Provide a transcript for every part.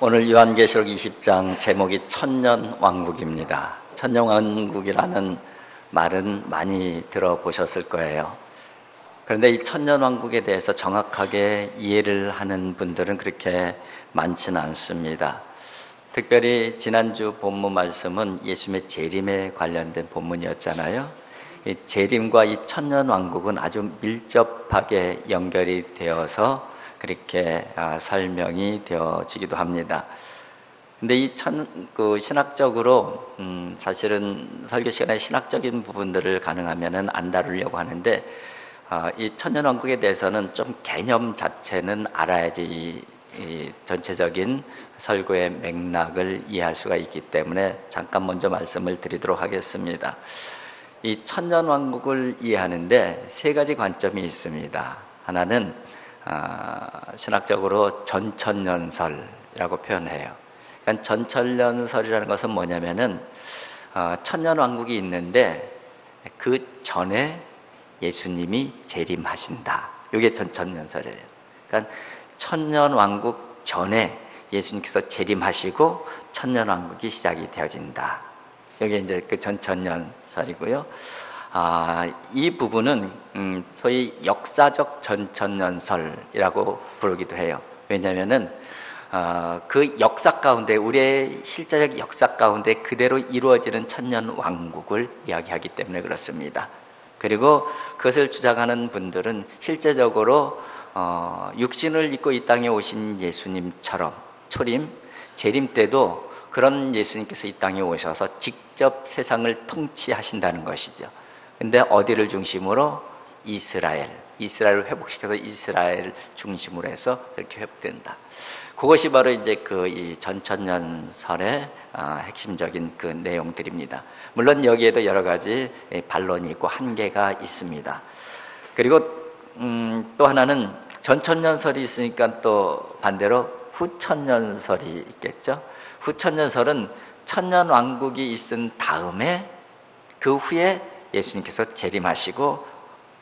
오늘 요한계시록 20장 제목이 천년왕국입니다. 천년왕국이라는 말은 많이 들어보셨을 거예요. 그런데 이 천년왕국에 대해서 정확하게 이해를 하는 분들은 그렇게 많지는 않습니다. 특별히 지난주 본문 말씀은 예수님의 재림에 관련된 본문이었잖아요. 이 재림과 이 천년왕국은 아주 밀접하게 연결이 되어서 그렇게 설명이 되어지기도 합니다. 근데 이 신학적으로 사실은 설교 시간에 신학적인 부분들을 가능하면은 안 다루려고 하는데 이 천년왕국에 대해서는 좀 개념 자체는 알아야지 이 전체적인 설교의 맥락을 이해할 수가 있기 때문에 잠깐 먼저 말씀을 드리도록 하겠습니다. 이 천년왕국을 이해하는데 세 가지 관점이 있습니다. 하나는 신학적으로 전천년설이라고 표현해요. 그러니까 전천년설이라는 것은 뭐냐면은 천년왕국이 있는데 그 전에 예수님이 재림하신다. 이게 전천년설이에요. 그러니까 천년왕국 전에 예수님께서 재림하시고 천년왕국이 시작이 되어진다. 이게 이제 그 전천년설이고요. 이 부분은 소위 역사적 전천년설이라고 부르기도 해요. 왜냐하면은 그 역사 가운데, 우리의 실제적 역사 가운데 그대로 이루어지는 천년왕국을 이야기하기 때문에 그렇습니다. 그리고 그것을 주장하는 분들은 실제적으로 육신을 입고 이 땅에 오신 예수님처럼 초림, 재림 때도 그런 예수님께서 이 땅에 오셔서 직접 세상을 통치하신다는 것이죠. 근데 어디를 중심으로? 이스라엘을 회복시켜서 이스라엘 중심으로 해서 그렇게 회복된다. 그것이 바로 이제 이 전천년설의 핵심적인 그 내용들입니다. 물론 여기에도 여러 가지 반론이 있고 한계가 있습니다. 그리고 또 하나는 전천년설이 있으니까 또 반대로 후천년설이 있겠죠. 후천년설은 천년왕국이 있은 다음에 그 후에 예수님께서 재림하시고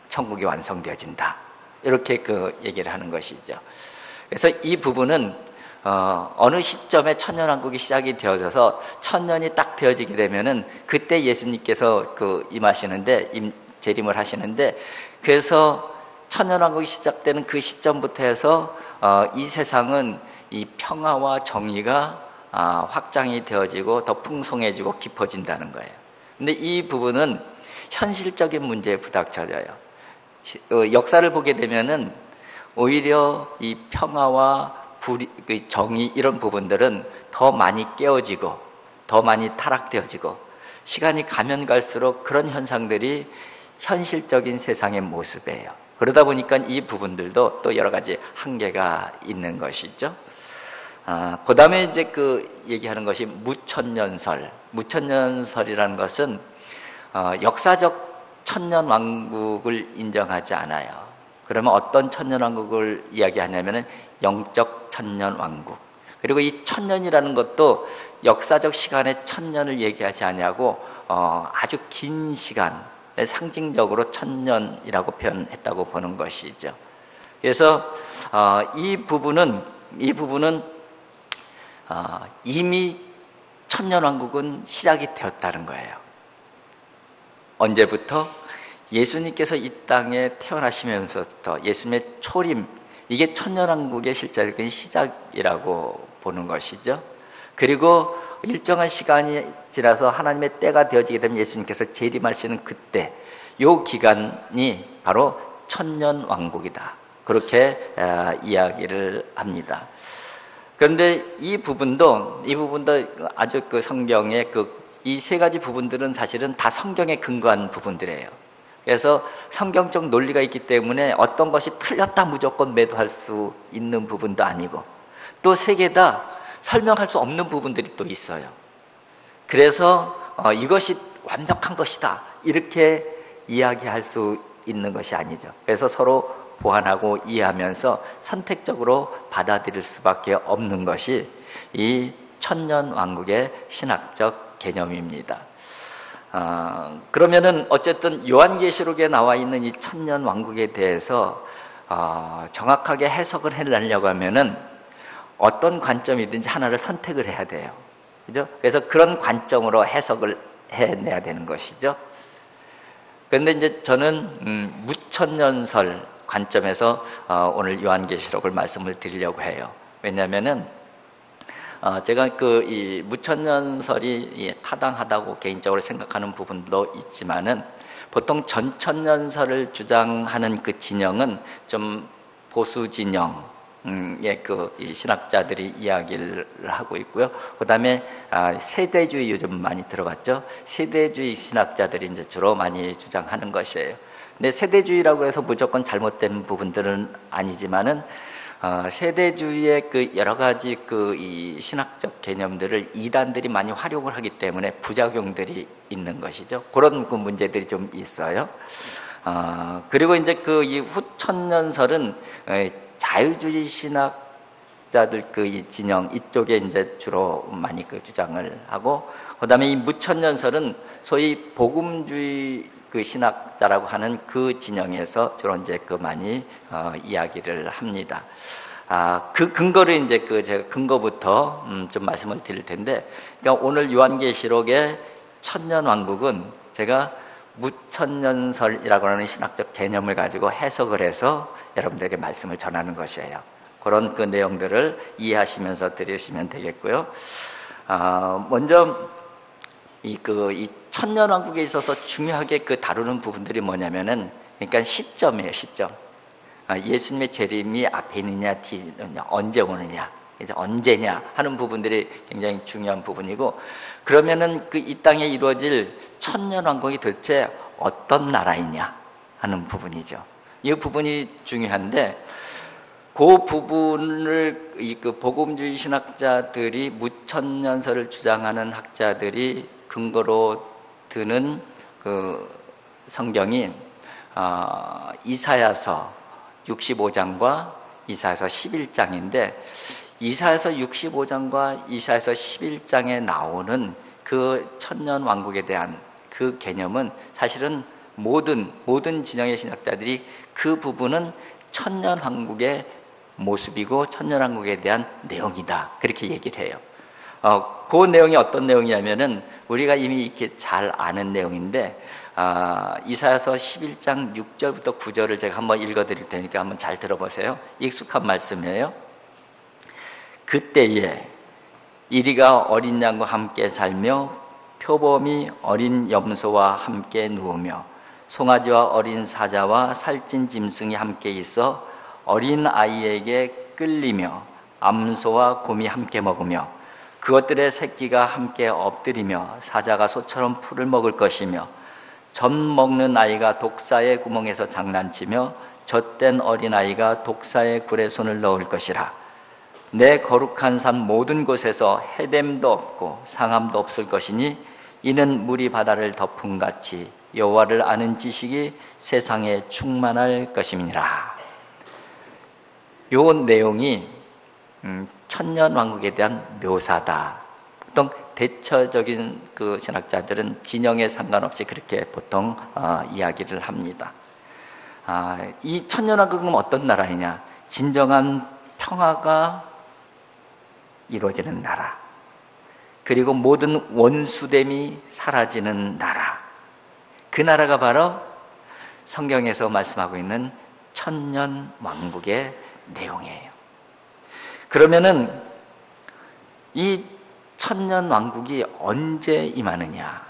천국이 완성되어진다. 이렇게 얘기를 하는 것이죠. 그래서 이 부분은 어느 시점에 천년왕국이 시작이 되어져서 천년이 딱 되어지게 되면은 그때 예수님께서 임하시는데 재림을 하시는데, 그래서 천년왕국이 시작되는 그 시점부터 해서 이 세상은 이 평화와 정의가 확장이 되어지고 더 풍성해지고 깊어진다는 거예요. 근데 이 부분은 현실적인 문제에 부닥쳐져요. 역사를 보게 되면은 오히려 이 평화와 정의 이런 부분들은 더 많이 깨어지고 더 많이 타락되어지고 시간이 가면 갈수록 그런 현상들이 현실적인 세상의 모습이에요. 그러다 보니까 이 부분들도 또 여러 가지 한계가 있는 것이죠. 그 다음에 이제 얘기하는 것이 무천년설이라는 것은 역사적 천년왕국을 인정하지 않아요. 그러면 어떤 천년왕국을 이야기하냐면은 영적 천년왕국. 그리고 이 천년이라는 것도 역사적 시간의 천년을 얘기하지 않냐고 아주 긴 시간, 상징적으로 천년이라고 표현했다고 보는 것이죠. 그래서 이 부분은 이미 천년왕국은 시작이 되었다는 거예요. 언제부터? 예수님께서 이 땅에 태어나시면서부터 예수님의 초림, 이게 천년왕국의 실제적인 시작이라고 보는 것이죠. 그리고 일정한 시간이 지나서 하나님의 때가 되어지게 되면 예수님께서 재림하시는 그때, 요 기간이 바로 천년왕국이다. 그렇게 이야기를 합니다. 그런데 이 부분도 아주 성경의 이 세 가지 부분들은 사실은 다 성경에 근거한 부분들이에요. 그래서 성경적 논리가 있기 때문에 어떤 것이 틀렸다 무조건 매도할 수 있는 부분도 아니고, 또 세 개 다 설명할 수 없는 부분들이 또 있어요. 그래서 이것이 완벽한 것이다 이렇게 이야기할 수 있는 것이 아니죠. 그래서 서로 보완하고 이해하면서 선택적으로 받아들일 수밖에 없는 것이 이 천년왕국의 신학적 개념입니다. 그러면은 어쨌든 요한계시록에 나와 있는 이 천년왕국에 대해서 정확하게 해석을 해내려고 하면은 어떤 관점이든지 하나를 선택을 해야 돼요. 그죠? 그래서 그런 관점으로 해석을 해내야 되는 것이죠. 그런데 이제 저는 무천년설 관점에서 오늘 요한계시록을 말씀을 드리려고 해요. 왜냐하면은 제가 이 무천년설이 타당하다고 개인적으로 생각하는 부분도 있지만은 보통 전천년설을 주장하는 그 진영은 좀 보수 진영의 이 신학자들이 이야기를 하고 있고요. 그 다음에 세대주의 요즘 많이 들어봤죠. 세대주의 신학자들이 이제 주로 많이 주장하는 것이에요. 근데 세대주의라고 해서 무조건 잘못된 부분들은 아니지만은 세대주의의 그 여러 가지 이 신학적 개념들을 이단들이 많이 활용을 하기 때문에 부작용들이 있는 것이죠. 그런 그 문제들이 좀 있어요. 그리고 이제 이 후천년설은 자유주의 신학자들 이 진영 이쪽에 이제 주로 많이 주장을 하고, 그다음에 이 무천년설은 소위 복음주의 신학자라고 하는 그 진영에서 주로 이제 많이 이야기를 합니다. 그 근거를 이제 제가 근거부터 좀 말씀을 드릴 텐데, 그러니까 오늘 요한계시록의 천년왕국은 제가 무천년설이라고 하는 신학적 개념을 가지고 해석을 해서 여러분들에게 말씀을 전하는 것이에요. 그런 그 내용들을 이해하시면서 들으시면 되겠고요. 먼저 이 천년왕국에 있어서 중요하게 다루는 부분들이 뭐냐면은, 그러니까 시점이에요, 시점. 예수님의 재림이 앞에 있느냐, 뒤에 있느냐, 언제 오느냐, 이제 언제냐 하는 부분들이 굉장히 중요한 부분이고, 그러면은 이 땅에 이루어질 천년왕국이 도대체 어떤 나라이냐 하는 부분이죠. 이 부분이 중요한데, 그 부분을 복음주의 신학자들이 무천년설을 주장하는 학자들이 근거로 드는 성경이 이사야서 65장과 이사야서 11장인데, 이사야서 65장과 이사야서 11장에 나오는 그 천년왕국에 대한 그 개념은 사실은 모든 진영의 신학자들이 그 부분은 천년왕국의 모습이고 천년왕국에 대한 내용이다, 그렇게 얘기를 해요. 그 내용이 어떤 내용이냐면은 우리가 이미 이렇게 잘 아는 내용인데, 이사야서 11장 6절부터 9절을 제가 한번 읽어드릴 테니까 한번 잘 들어보세요. 익숙한 말씀이에요. 그때에 이리가 어린 양과 함께 살며 표범이 어린 염소와 함께 누우며 송아지와 어린 사자와 살찐 짐승이 함께 있어 어린 아이에게 끌리며 암소와 곰이 함께 먹으며 그것들의 새끼가 함께 엎드리며 사자가 소처럼 풀을 먹을 것이며 젖 먹는 아이가 독사의 구멍에서 장난치며 젖된 어린아이가 독사의 굴에 손을 넣을 것이라. 내 거룩한 산 모든 곳에서 해됨도 없고 상함도 없을 것이니 이는 물이 바다를 덮음같이 여호와를 아는 지식이 세상에 충만할 것임이니라. 요 내용이 천년왕국에 대한 묘사다. 보통 대처적인 신학자들은 진영에 상관없이 그렇게 보통 이야기를 합니다. 이 천년왕국은 어떤 나라이냐? 진정한 평화가 이루어지는 나라, 그리고 모든 원수됨이 사라지는 나라, 그 나라가 바로 성경에서 말씀하고 있는 천년왕국의 내용이에요. 그러면은 이 천년왕국이 언제 임하느냐?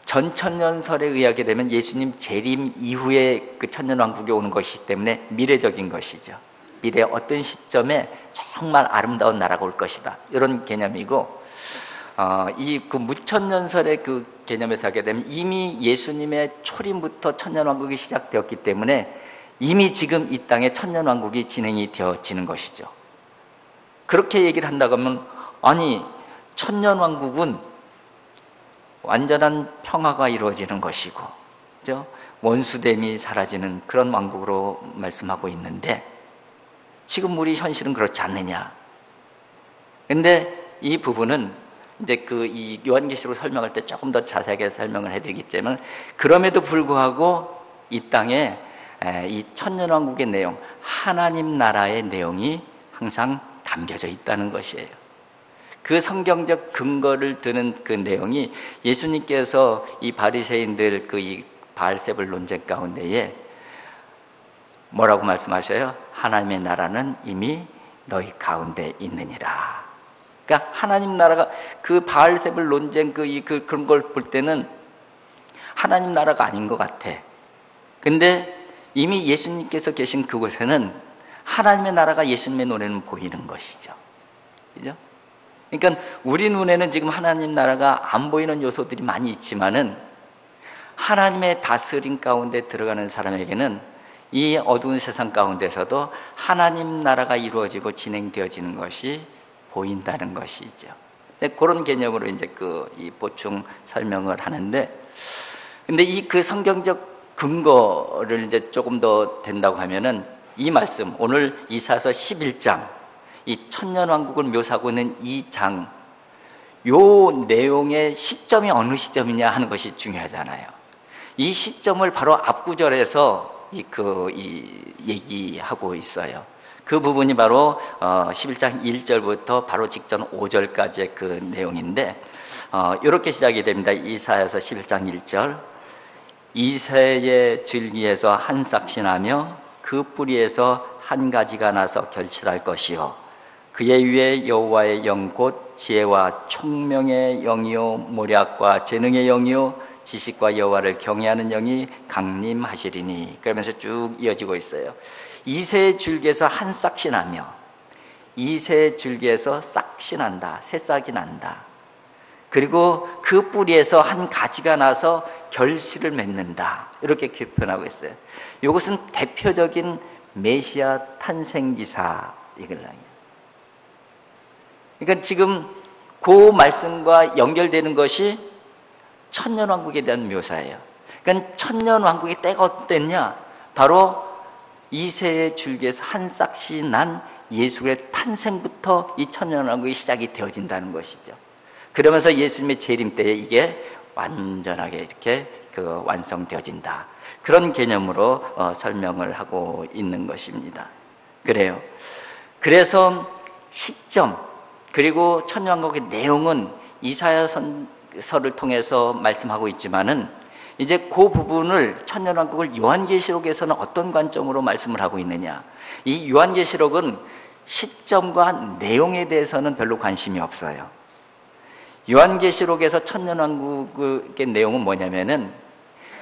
전천년설에 의하게 되면 예수님 재림 이후에 그 천년왕국이 오는 것이기 때문에 미래적인 것이죠. 미래 어떤 시점에 정말 아름다운 나라가 올 것이다, 이런 개념이고, 이 무천년설의 그 개념에서 하게 되면 이미 예수님의 초림부터 천년왕국이 시작되었기 때문에 이미 지금 이 땅에 천년왕국이 진행이 되어지는 것이죠. 그렇게 얘기를 한다고 하면, 아니 천년왕국은 완전한 평화가 이루어지는 것이고, 그죠? 원수됨이 사라지는 그런 왕국으로 말씀하고 있는데 지금 우리 현실은 그렇지 않느냐? 근데 이 부분은 이제 이 요한계시록 설명할 때 조금 더 자세하게 설명을 해드리겠지만, 그럼에도 불구하고 이 땅에 이 천년왕국의 내용, 하나님 나라의 내용이 항상 담겨져 있다는 것이에요. 그 성경적 근거를 드는 그 내용이 예수님께서 이 바리새인들 이 바알세불 논쟁 가운데에 뭐라고 말씀하셔요? 하나님의 나라는 이미 너희 가운데 있느니라. 그러니까 하나님 나라가 그 바알세불 논쟁 그런 걸 볼 때는 하나님 나라가 아닌 것 같아. 근데 이미 예수님께서 계신 그곳에는 하나님의 나라가 예수님의 눈에는 보이는 것이죠. 그죠? 그러니까 우리 눈에는 지금 하나님 나라가 안 보이는 요소들이 많이 있지만은 하나님의 다스림 가운데 들어가는 사람에게는 이 어두운 세상 가운데서도 하나님 나라가 이루어지고 진행되어지는 것이 보인다는 것이죠. 그런 개념으로 이제 이 보충 설명을 하는데, 근데 그 성경적 근거를 이제 조금 더 된다고 하면은 이 말씀, 오늘 이사야서 11장, 이 천년왕국을 묘사하고 있는 이 장, 요 내용의 시점이 어느 시점이냐 하는 것이 중요하잖아요. 이 시점을 바로 앞구절에서 얘기하고 있어요. 그 부분이 바로 11장 1절부터 바로 직전 5절까지의 그 내용인데, 이렇게 시작이 됩니다. 이사야서 11장 1절. 이새의 줄기에서 한 싹이 나며 그 뿌리에서 한 가지가 나서 결실할 것이요, 그의 위에 여호와의 영 곧 지혜와 총명의 영이요 모략과 재능의 영이요 지식과 여호와를 경외하는 영이 강림하시리니. 그러면서 쭉 이어지고 있어요. 이새의 줄기에서 한 싹이 나며, 이새의 줄기에서 싹이 난다, 새싹이 난다. 그리고 그 뿌리에서 한 가지가 나서 결실을 맺는다, 이렇게 표현하고 있어요. 이것은 대표적인 메시아 탄생 기사 이걸랑이에요. 그러니까 지금 그 말씀과 연결되는 것이 천년왕국에 대한 묘사예요. 그러니까 천년왕국의 때가 어땠냐? 바로 이새의 줄기에서 한 싹이 난 예수의 탄생부터 이 천년왕국이 시작이 되어진다는 것이죠. 그러면서 예수님의 재림 때에 이게 완전하게 이렇게 완성되어진다, 그런 개념으로 설명을 하고 있는 것입니다. 그래요. 그래서 시점, 그리고 천년왕국의 내용은 이사야서를 통해서 말씀하고 있지만은, 이제 그 부분을 천년왕국을 요한계시록에서는 어떤 관점으로 말씀을 하고 있느냐? 이 요한계시록은 시점과 내용에 대해서는 별로 관심이 없어요. 요한계시록에서 천년왕국의 내용은 뭐냐면은,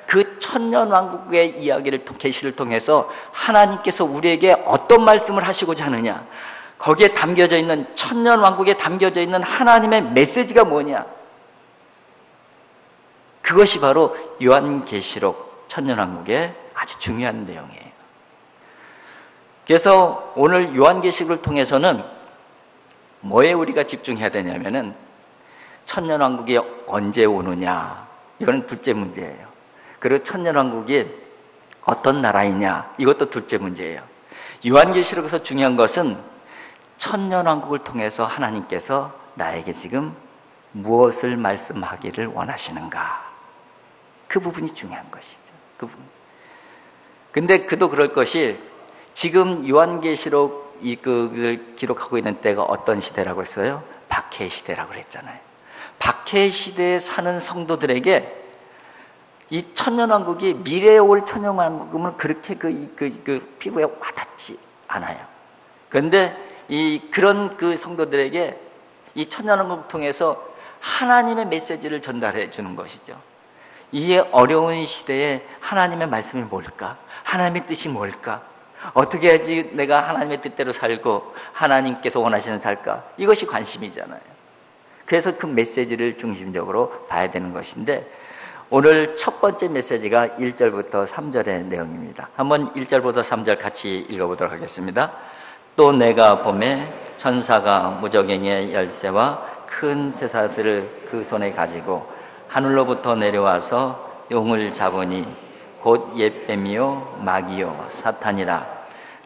그 천년왕국의 이야기를, 계시를 통해서 하나님께서 우리에게 어떤 말씀을 하시고자 하느냐, 거기에 담겨져 있는, 천년왕국에 담겨져 있는 하나님의 메시지가 뭐냐, 그것이 바로 요한계시록 천년왕국의 아주 중요한 내용이에요. 그래서 오늘 요한계시록을 통해서는 뭐에 우리가 집중해야 되냐면은, 천년왕국이 언제 오느냐, 이거는 둘째 문제예요. 그리고 천년왕국이 어떤 나라이냐, 이것도 둘째 문제예요. 요한계시록에서 중요한 것은 천년왕국을 통해서 하나님께서 나에게 지금 무엇을 말씀하기를 원하시는가, 그 부분이 중요한 것이죠. 그 부분. 근데 그도 그럴 것이, 지금 요한계시록 그 기록하고 있는 때가 어떤 시대라고 했어요? 박해 시대라고 그랬잖아요. 박해 시대에 사는 성도들에게 이 천년왕국이, 미래에 올 천년왕국은 그렇게 피부에 와닿지 않아요. 그런데 그런 성도들에게 이 천년왕국을 통해서 하나님의 메시지를 전달해 주는 것이죠. 이 어려운 시대에 하나님의 말씀이 뭘까? 하나님의 뜻이 뭘까? 어떻게 해야지 내가 하나님의 뜻대로 살고 하나님께서 원하시는 살까? 이것이 관심이잖아요. 그래서 그 메시지를 중심적으로 봐야 되는 것인데, 오늘 첫 번째 메시지가 1절부터 3절의 내용입니다. 한번 1절부터 3절 같이 읽어보도록 하겠습니다. 또 내가 보매 천사가 무저갱의 열쇠와 큰 쇠사슬을 그 손에 가지고 하늘로부터 내려와서 용을 잡으니 곧 옛뱀이요 마귀요 사탄이라.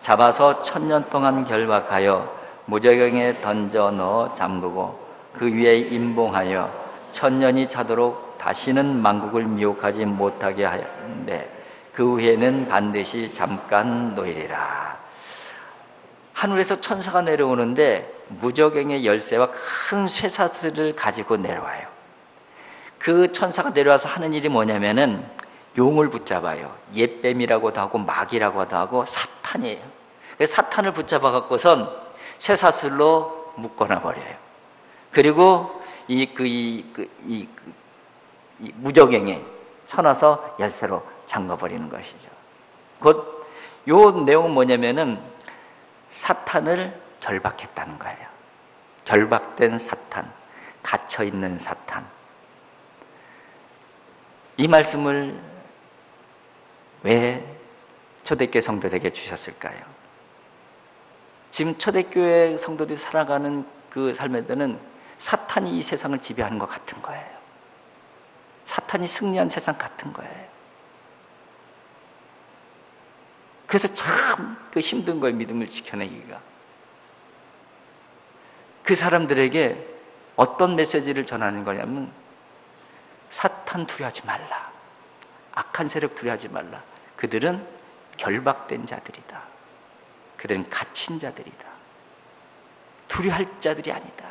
잡아서 1000년 동안 결박하여 무저갱에 던져 넣어 잠그고 그 위에 임봉하여 1000년이 차도록 다시는 만국을 미혹하지 못하게 하였는데, 그 후에는 반드시 잠깐 놓이리라. 하늘에서 천사가 내려오는데 무저갱의 열쇠와 큰 쇠사슬을 가지고 내려와요. 그 천사가 내려와서 하는 일이 뭐냐면은 용을 붙잡아요. 옛뱀이라고도 하고 마귀라고도 하고 사탄이에요. 사탄을 붙잡아 갖고선 쇠사슬로 묶어놔 버려요. 그리고 이 무저갱에 쳐놔서 열쇠로 잠가 버리는 것이죠. 곧 요 내용은 뭐냐면은 사탄을 결박했다는 거예요. 결박된 사탄, 갇혀 있는 사탄. 이 말씀을 왜 초대교회 성도들에게 주셨을까요? 지금 초대교회 성도들이 살아가는 그 삶에서는 사탄이 이 세상을 지배하는 것 같은 거예요. 사탄이 승리한 세상 같은 거예요. 그래서 참 그 힘든 거예요, 믿음을 지켜내기가. 그 사람들에게 어떤 메시지를 전하는 거냐면 사탄 두려워하지 말라. 악한 세력 두려워하지 말라. 그들은 결박된 자들이다. 그들은 갇힌 자들이다. 두려워할 자들이 아니다.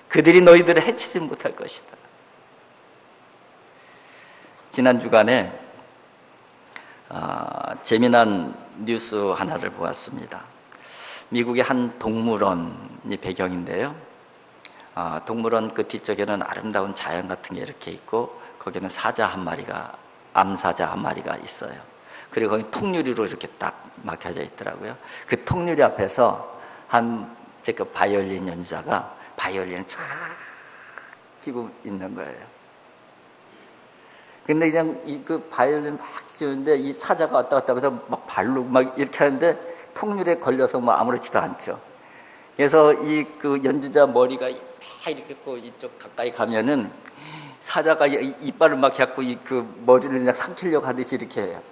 그들이 너희들을 해치지 못할 것이다. 지난 주간에 재미난 뉴스 하나를 보았습니다. 미국의 한 동물원이 배경인데요. 동물원 그 뒤쪽에는 아름다운 자연 같은 게 이렇게 있고 거기는 사자 한 마리가, 암사자 한 마리가 있어요. 그리고 거기 통유리로 이렇게 딱 막혀져 있더라고요. 그 통유리 앞에서 그 바이올린 연주자가 바이올린을 쫙 끼고 있는 거예요. 근데 그냥 그 바이올린 막 치우는데 이 사자가 왔다 갔다 하면서 막 발로 막 이렇게 하는데 통유리에 걸려서 뭐 아무렇지도 않죠. 그래서 그 연주자 머리가 막 이렇게 이쪽 가까이 가면은 사자가 이빨을 막 갖고 그 머리를 그냥 삼키려고 하듯이 이렇게 해요.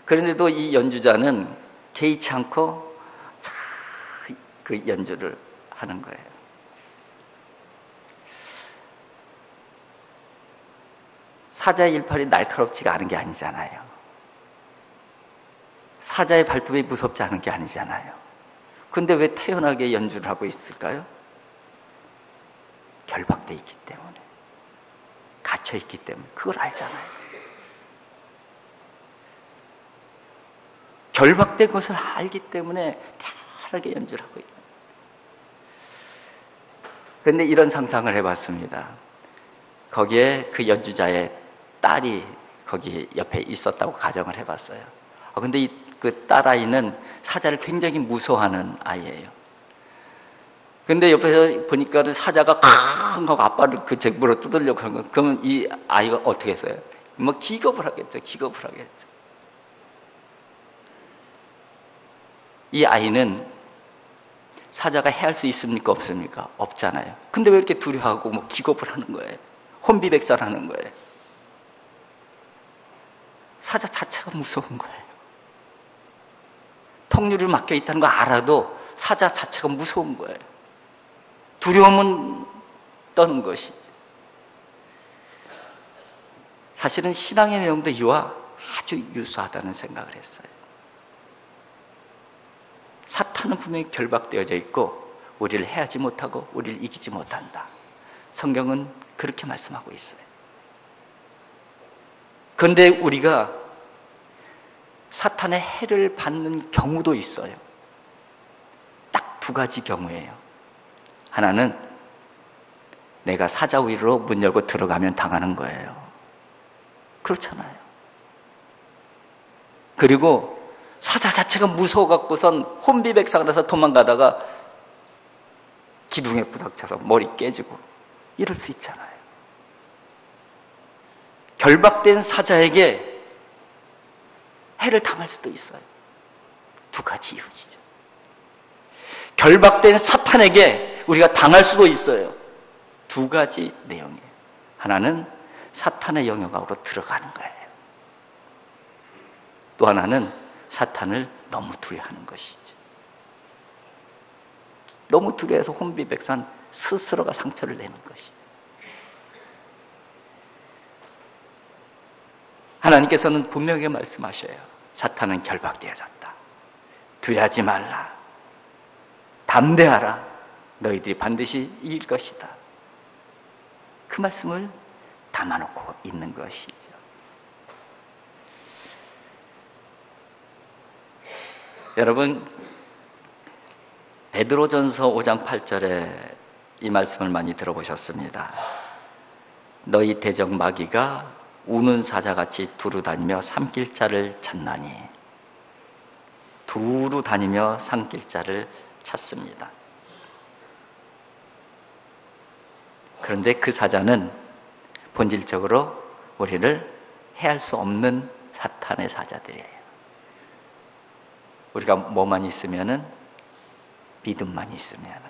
그런데도 이 연주자는 개의치 않고 그 연주를 하는 거예요. 사자의 일팔이 날카롭지가 않은 게 아니잖아요. 사자의 발톱이 무섭지 않은 게 아니잖아요. 근데 왜 태연하게 연주를 하고 있을까요? 결박돼 있기 때문에, 갇혀 있기 때문에. 그걸 알잖아요. 결박된 것을 알기 때문에 태연하게 연주를 하고 있는. 그런데 이런 상상을 해봤습니다. 거기에 그 연주자의 딸이 거기 옆에 있었다고 가정을 해봤어요. 근데 그 딸아이는 사자를 굉장히 무서워하는 아이예요. 근데 옆에서 보니까 사자가 쾅 하고 아빠를 그 잭으로 뜯으려고 하는 거예요. 그러면 이 아이가 어떻게 했어요? 뭐 기겁을 하겠죠. 기겁을 하겠죠. 이 아이는 사자가 해할 수 있습니까? 없습니까? 없잖아요. 근데 왜 이렇게 두려워하고 뭐 기겁을 하는 거예요? 혼비백산하는 거예요. 사자 자체가 무서운 거예요. 통유리를 막혀 있다는 거 알아도 사자 자체가 무서운 거예요. 두려움은 떠는 것이지. 사실은 신앙의 내용도 이와 아주 유사하다는 생각을 했어요. 사탄은 분명히 결박되어져 있고 우리를 해하지 못하고 우리를 이기지 못한다. 성경은 그렇게 말씀하고 있어요. 그런데 우리가 사탄의 해를 받는 경우도 있어요. 딱 두 가지 경우예요. 하나는 내가 사자 위로 문 열고 들어가면 당하는 거예요. 그렇잖아요. 그리고 사자 자체가 무서워갖고선 혼비백산을 해서 도망가다가 기둥에 부닥쳐서 머리 깨지고 이럴 수 있잖아요. 결박된 사자에게 해를 당할 수도 있어요. 두 가지 이유지죠. 결박된 사탄에게 우리가 당할 수도 있어요. 두 가지 내용이에요. 하나는 사탄의 영역 안으로 들어가는 거예요. 또 하나는 사탄을 너무 두려워하는 것이죠. 너무 두려워해서 혼비백산 스스로가 상처를 내는 것이죠. 하나님께서는 분명하게 말씀하셔요. 사탄은 결박되어졌다. 두려워하지 말라. 담대하라. 너희들이 반드시 이길 것이다. 그 말씀을 담아놓고 있는 것이죠. 여러분, 베드로전서 5장 8절에 이 말씀을 많이 들어보셨습니다. 너희 대적 마귀가 우는 사자같이 두루 다니며 삼킬 자를 찾나니. 두루 다니며 삼킬 자를 찾습니다. 그런데 그 사자는 본질적으로 우리를 해할 수 없는 사탄의 사자들이에요. 우리가 뭐만 있으면은, 믿음만 있으면은,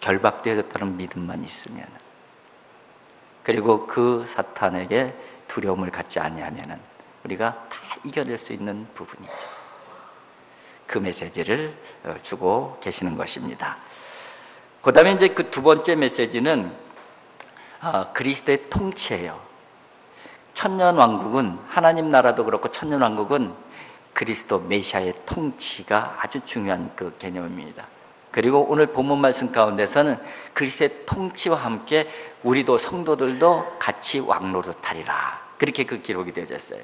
결박되어졌다는 믿음만 있으면은, 그리고 그 사탄에게 두려움을 갖지 아니하면은 우리가 다 이겨낼 수 있는 부분이죠. 그 메시지를 주고 계시는 것입니다. 그 다음에 이제 그 두 번째 메시지는 그리스도의 통치예요. 천년왕국은, 하나님 나라도 그렇고 천년왕국은 그리스도 메시아의 통치가 아주 중요한 그 개념입니다. 그리고 오늘 본문 말씀 가운데서는 그리스도의 통치와 함께 우리도 성도들도 같이 왕노릇하리라, 그렇게 그 기록이 되어져 있어요.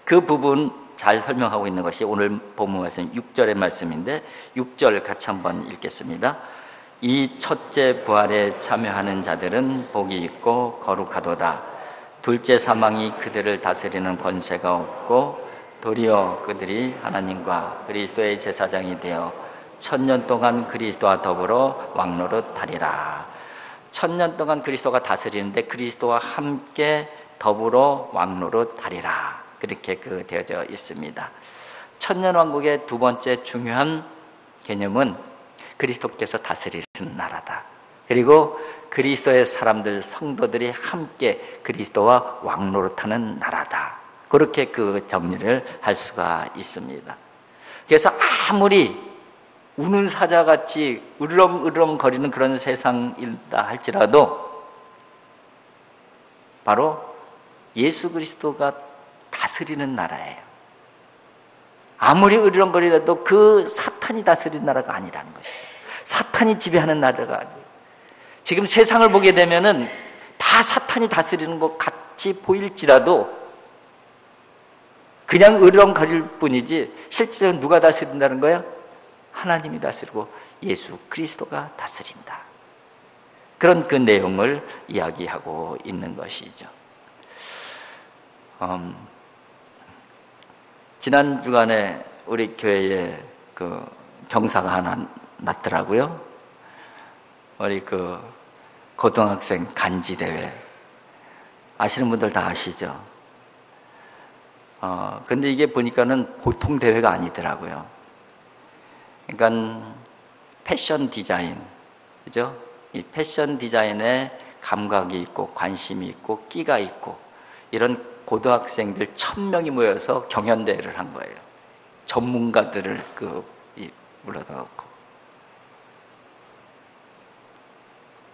그 부분 잘 설명하고 있는 것이 오늘 본문 말씀 6절의 말씀인데, 6절 같이 한번 읽겠습니다. 이 첫째 부활에 참여하는 자들은 복이 있고 거룩하도다. 둘째 사망이 그들을 다스리는 권세가 없고 도리어 그들이 하나님과 그리스도의 제사장이 되어 천년 동안 그리스도와 더불어 왕노릇하리라. 천년 동안 그리스도가 다스리는데 그리스도와 함께 더불어 왕노릇하리라, 그렇게 되어져 있습니다. 천년왕국의 두 번째 중요한 개념은 그리스도께서 다스리는 나라다. 그리고 그리스도의 사람들, 성도들이 함께 그리스도와 왕노릇하는 나라다. 그렇게 그 정리를 할 수가 있습니다. 그래서 아무리 우는 사자같이 으르렁으르렁 거리는 그런 세상이다 할지라도 바로 예수 그리스도가 다스리는 나라예요. 아무리 으르렁거리라도 그 사탄이 다스리는 나라가 아니라는 것이죠. 사탄이 지배하는 나라가 아니에요. 지금 세상을 보게 되면은 다 사탄이 다스리는 것 같이 보일지라도 그냥 으르렁거릴 뿐이지 실제로 누가 다스린다는 거야? 하나님이 다스리고 예수 그리스도가 다스린다. 그런 그 내용을 이야기하고 있는 것이죠. 지난 주간에 우리 교회에 그 경사가 하나 났더라고요. 우리 그 고등학생 간지 대회 아시는 분들 다 아시죠? 근데 이게 보니까는 보통 대회가 아니더라고요. 그러니까 패션 디자인, 그죠? 이 패션 디자인에 감각이 있고 관심이 있고 끼가 있고 이런 고등학생들 1000명이 모여서 경연대회를 한 거예요. 전문가들을 불러다 놓고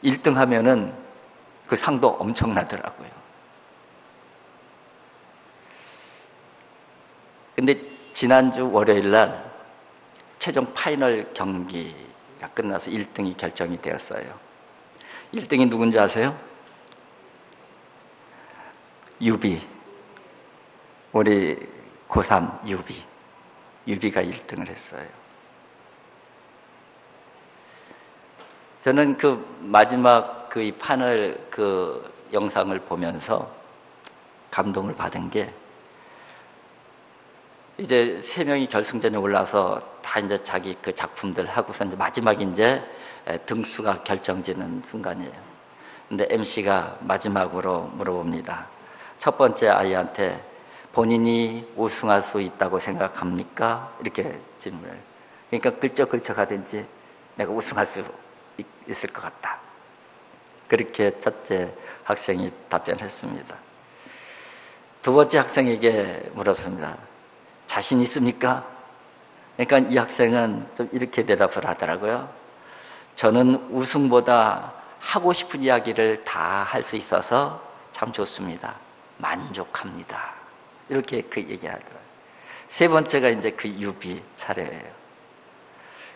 1등 하면은 그 상도 엄청나더라고요. 근데 지난주 월요일 날 최종 파이널 경기가 끝나서 1등이 결정이 되었어요. 1등이 누군지 아세요? 유비. 우리 고3 유비가 1등을 했어요. 저는 그 마지막 그 파널 그 영상을 보면서 감동을 받은 게, 이제 3명이 결승전에 올라서 다 이제 자기 그 작품들 하고서 이제 마지막 이제 등수가 결정지는 순간이에요. 근데 MC가 마지막으로 물어봅니다. 첫 번째 아이한테 본인이 우승할 수 있다고 생각합니까? 이렇게 질문을. 그러니까 글쩍글쩍 하든지 내가 우승할 수 있을 것 같다. 그렇게 첫째 학생이 답변했습니다. 두 번째 학생에게 물었습니다. 자신 있습니까? 그러니까 이 학생은 좀 이렇게 대답을 하더라고요. 저는 우승보다 하고 싶은 이야기를 다 할 수 있어서 참 좋습니다. 만족합니다. 이렇게 그 얘기하더라고요. 세 번째가 이제 그 유비 차례예요.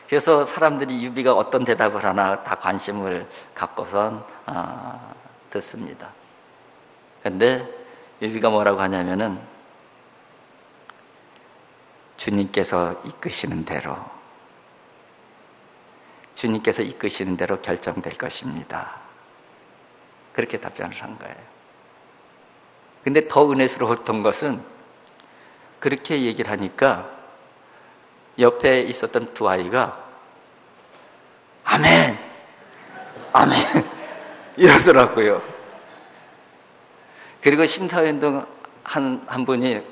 그래서 사람들이 유비가 어떤 대답을 하나 다 관심을 갖고선 듣습니다. 그런데 유비가 뭐라고 하냐면은 주님께서 이끄시는 대로 결정될 것입니다. 그렇게 답변을 한 거예요. 근데 더 은혜스러웠던 것은 그렇게 얘기를 하니까 옆에 있었던 두 아이가 아멘! 아멘! 이러더라고요. 그리고 심사위원도 한 분이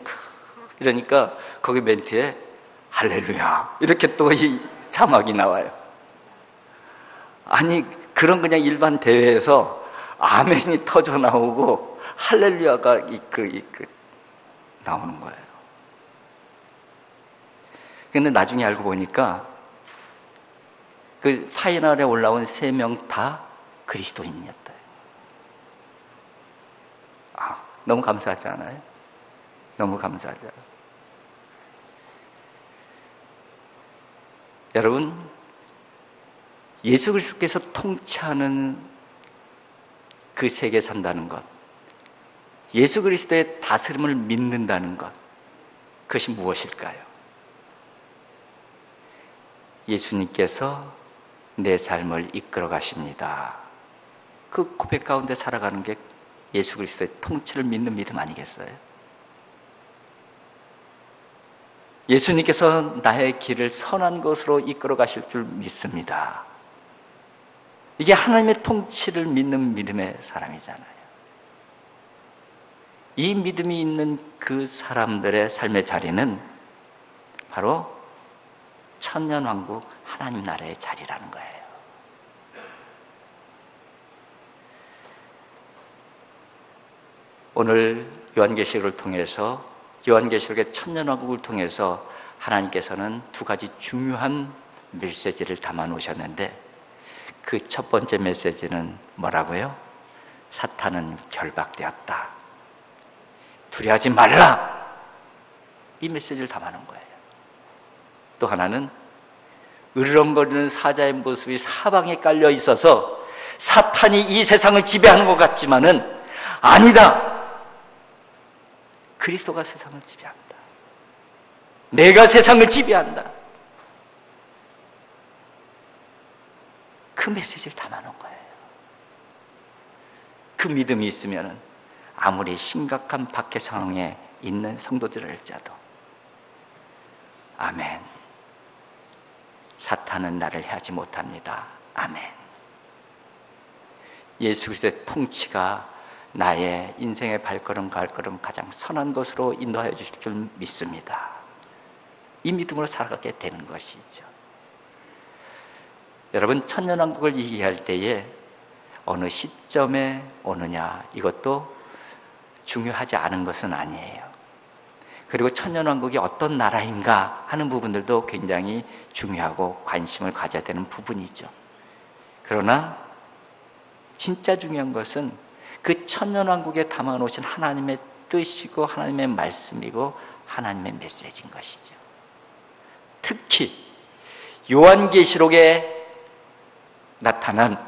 이러니까 거기 멘트에 할렐루야 이렇게 또 이 자막이 나와요. 아니 그런 그냥 일반 대회에서 아멘이 터져 나오고 할렐루야가 나오는 거예요. 근데 나중에 알고 보니까 그 파이널에 올라온 3명 다 그리스도인이었다. 너무 감사하지 않아요? 너무 감사하죠. 여러분, 예수 그리스도께서 통치하는 그 세계에 산다는 것, 예수 그리스도의 다스림을 믿는다는 것, 그것이 무엇일까요? 예수님께서 내 삶을 이끌어 가십니다. 그 고백 가운데 살아가는 게 예수 그리스도의 통치를 믿는 믿음 아니겠어요? 예수님께서 나의 길을 선한 곳으로 이끌어 가실 줄 믿습니다. 이게 하나님의 통치를 믿는 믿음의 사람이잖아요. 이 믿음이 있는 그 사람들의 삶의 자리는 바로 천년왕국 하나님 나라의 자리라는 거예요. 오늘 요한계시록을 통해서, 요한계시록의 천년왕국을 통해서 하나님께서는 2가지 중요한 메시지를 담아 놓으셨는데, 그 첫 번째 메시지는 뭐라고요? 사탄은 결박되었다. 두려워하지 말라. 이 메시지를 담아 놓은 거예요. 또 하나는 으르렁거리는 사자의 모습이 사방에 깔려 있어서 사탄이 이 세상을 지배하는 것 같지만은 아니다. 그리스도가 세상을 지배한다. 내가 세상을 지배한다. 그 메시지를 담아놓은 거예요. 그 믿음이 있으면 아무리 심각한 박해 상황에 있는 성도들일지라도 아멘. 사탄은 나를 해하지 못합니다. 아멘. 예수 그리스도의 통치가 나의 인생의 발걸음 가장 선한 것으로 인도하여 주실 줄 믿습니다. 이 믿음으로 살아가게 되는 것이죠. 여러분, 천년왕국을 얘기할 때에 어느 시점에 오느냐, 이것도 중요하지 않은 것은 아니에요. 그리고 천년왕국이 어떤 나라인가 하는 부분들도 굉장히 중요하고 관심을 가져야 되는 부분이죠. 그러나 진짜 중요한 것은 그 천년왕국에 담아놓으신 하나님의 뜻이고 하나님의 말씀이고 하나님의 메시지인 것이죠. 특히 요한계시록에 나타난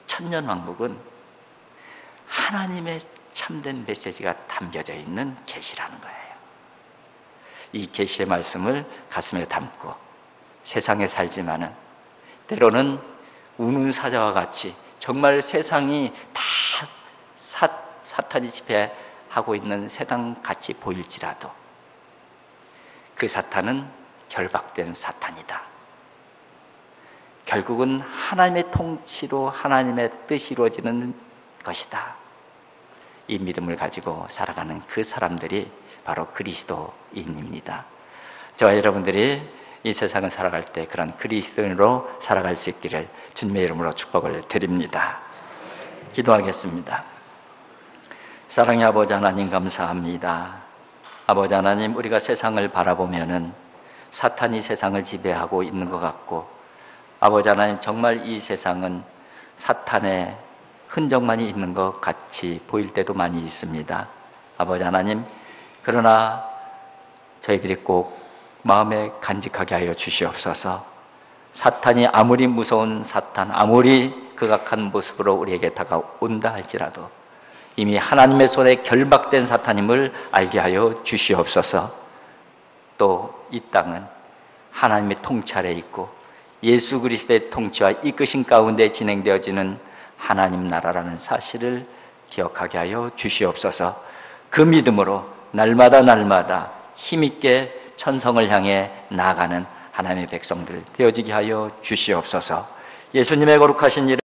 천년왕국은 하나님의 참된 메시지가 담겨져 있는 계시라는 거예요. 이 계시의 말씀을 가슴에 담고 세상에 살지만은 때로는 우는 사자와 같이 정말 세상이 다 사탄이 지배하고 있는 세상 같이 보일지라도 그 사탄은 결박된 사탄이다. 결국은 하나님의 통치로 하나님의 뜻이 이루어지는 것이다. 이 믿음을 가지고 살아가는 그 사람들이 바로 그리스도인입니다. 저와 여러분들이 이 세상을 살아갈 때 그런 그리스도인으로 살아갈 수 있기를 주님의 이름으로 축복을 드립니다. 기도하겠습니다. 사랑의 아버지 하나님, 감사합니다. 아버지 하나님, 우리가 세상을 바라보면은 사탄이 세상을 지배하고 있는 것 같고, 아버지 하나님, 정말 이 세상은 사탄의 흔적만이 있는 것 같이 보일 때도 많이 있습니다. 아버지 하나님, 그러나 저희들이 꼭 마음에 간직하게 하여 주시옵소서. 사탄이 아무리 무서운 사탄, 아무리 극악한 모습으로 우리에게 다가온다 할지라도 이미 하나님의 손에 결박된 사탄임을 알게 하여 주시옵소서. 또 이 땅은 하나님의 통치 아래 있고 예수 그리스도의 통치와 이끄신 가운데 진행되어지는 하나님 나라라는 사실을 기억하게 하여 주시옵소서. 그 믿음으로 날마다 힘있게 천성을 향해 나아가는 하나님의 백성들 되어지게 하여 주시옵소서. 예수님의 거룩하신 이름